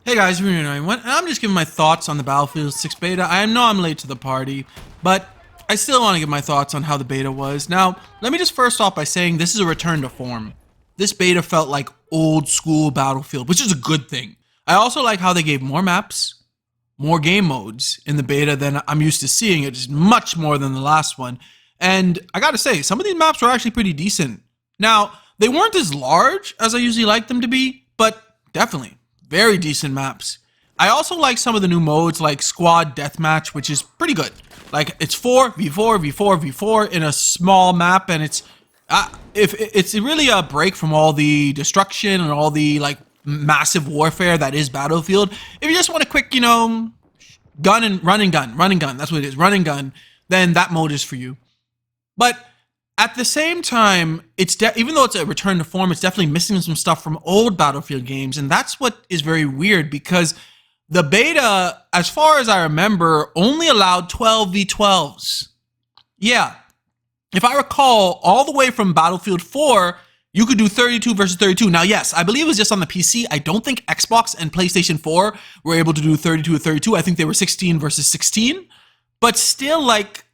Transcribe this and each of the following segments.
Hey guys, really annoying. I'm just giving my thoughts on the Battlefield 6 beta. I know I'm late to the party, but I still want to give my thoughts on how the beta was. Now, let me just first off by saying this is a return to form. This beta felt like old school Battlefield, which is a good thing. I also like how they gave more maps, more game modes in the beta than I'm used to seeing. It is much more than the last one. And I gotta say, some of these maps were actually pretty decent. Now, they weren't as large as I usually like them to be, but definitely very decent maps. I also like some of the new modes like Squad Deathmatch, which is pretty good. Like it's 4v4, v4, v4 in a small map, and it's really a break from all the destruction and all the like massive warfare that is Battlefield. If you just want a quick, gun and run and gun, that's what it is, run and gun, then that mode is for you. But at the same time, even though it's a return to form, it's definitely missing some stuff from old Battlefield games, and that's what is very weird because the beta, as far as I remember, only allowed 12v12s. Yeah, if I recall, all the way from Battlefield 4, you could do 32 versus 32. Now, yes, I believe it was just on the PC. I don't think Xbox and PlayStation 4 were able to do 32 to 32. I think they were 16 versus 16, but still, like,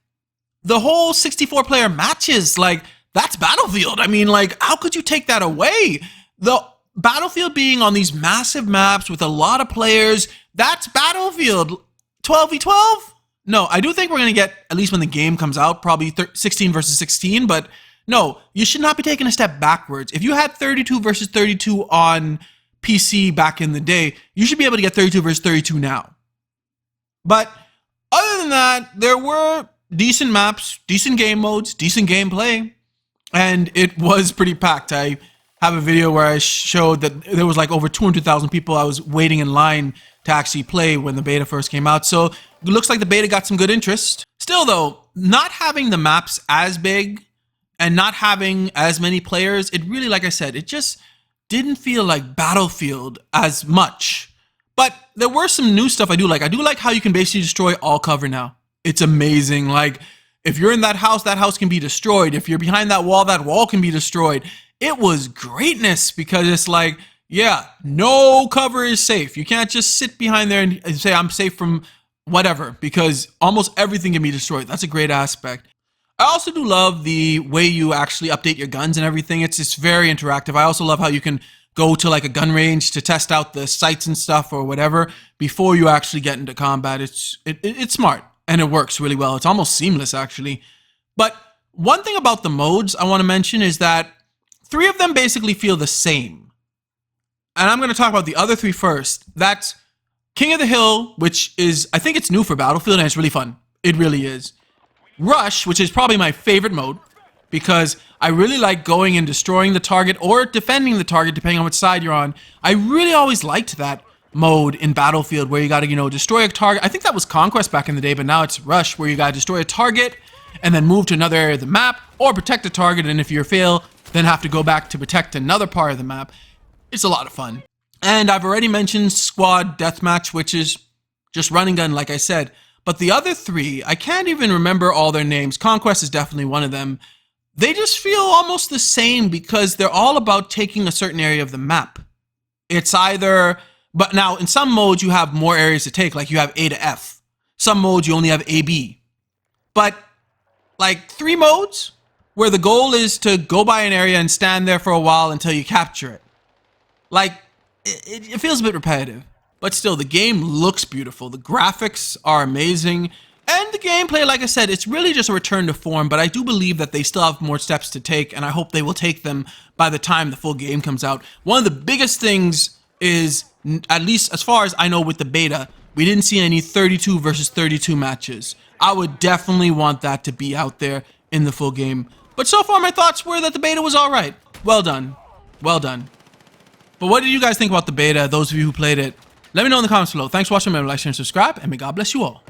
the whole 64-player matches, like, that's Battlefield. I mean, like, how could you take that away? The Battlefield being on these massive maps with a lot of players, that's Battlefield. 12v12? No, I do think we're going to get, at least when the game comes out, probably 16 versus 16, but no, you should not be taking a step backwards. If you had 32 versus 32 on PC back in the day, you should be able to get 32 versus 32 now. But other than that, there were decent maps, decent game modes, decent gameplay, and it was pretty packed. I have a video where I showed that there was like over 200,000 people I was waiting in line to actually play when the beta first came out. So it looks like the beta got some good interest. Still though, not having the maps as big and not having as many players, it really, like I said, it just didn't feel like Battlefield as much. But there were some new stuff I do like. I do like how you can basically destroy all cover now. It's amazing. Like, if you're in that house can be destroyed. If you're behind that wall can be destroyed. It was greatness because it's like, yeah, no cover is safe. You can't just sit behind there and say, I'm safe from whatever, because almost everything can be destroyed. That's a great aspect. I also do love the way you actually update your guns and everything. It's very interactive. I also love how you can go to like a gun range to test out the sights and stuff or whatever before you actually get into combat. It's smart. And it works really well. It's almost seamless, actually. But one thing about the modes I want to mention is that 3 of them basically feel the same. And I'm going to talk about the other 3 first. That's King of the Hill, which is, I think it's new for Battlefield, and it's really fun. It really is. Rush, which is probably my favorite mode, because I really like going and destroying the target or defending the target, depending on which side you're on. I really always liked that mode in Battlefield where you got to, destroy a target. I think that was Conquest back in the day, but now it's Rush where you got to destroy a target and then move to another area of the map or protect a target, and if you fail, then have to go back to protect another part of the map. It's a lot of fun. And I've already mentioned Squad Deathmatch, which is just run and gun, like I said. But the other 3, I can't even remember all their names. Conquest is definitely one of them. They just feel almost the same because they're all about taking a certain area of the map. It's either... But now, in some modes, you have more areas to take, like you have A to F. Some modes, you only have A, B. But, like, 3 modes where the goal is to go by an area and stand there for a while until you capture it. Like, it feels a bit repetitive. But still, the game looks beautiful. The graphics are amazing. And the gameplay, like I said, it's really just a return to form, but I do believe that they still have more steps to take, and I hope they will take them by the time the full game comes out. One of the biggest things is, at least as far as I know with the beta, we didn't see any 32 versus 32 matches. I would definitely want that to be out there in the full game. But so far my thoughts were that the beta was alright. Well done. Well done. But what did you guys think about the beta, those of you who played it? Let me know in the comments below. Thanks for watching. Remember to like, share, and subscribe, and may God bless you all.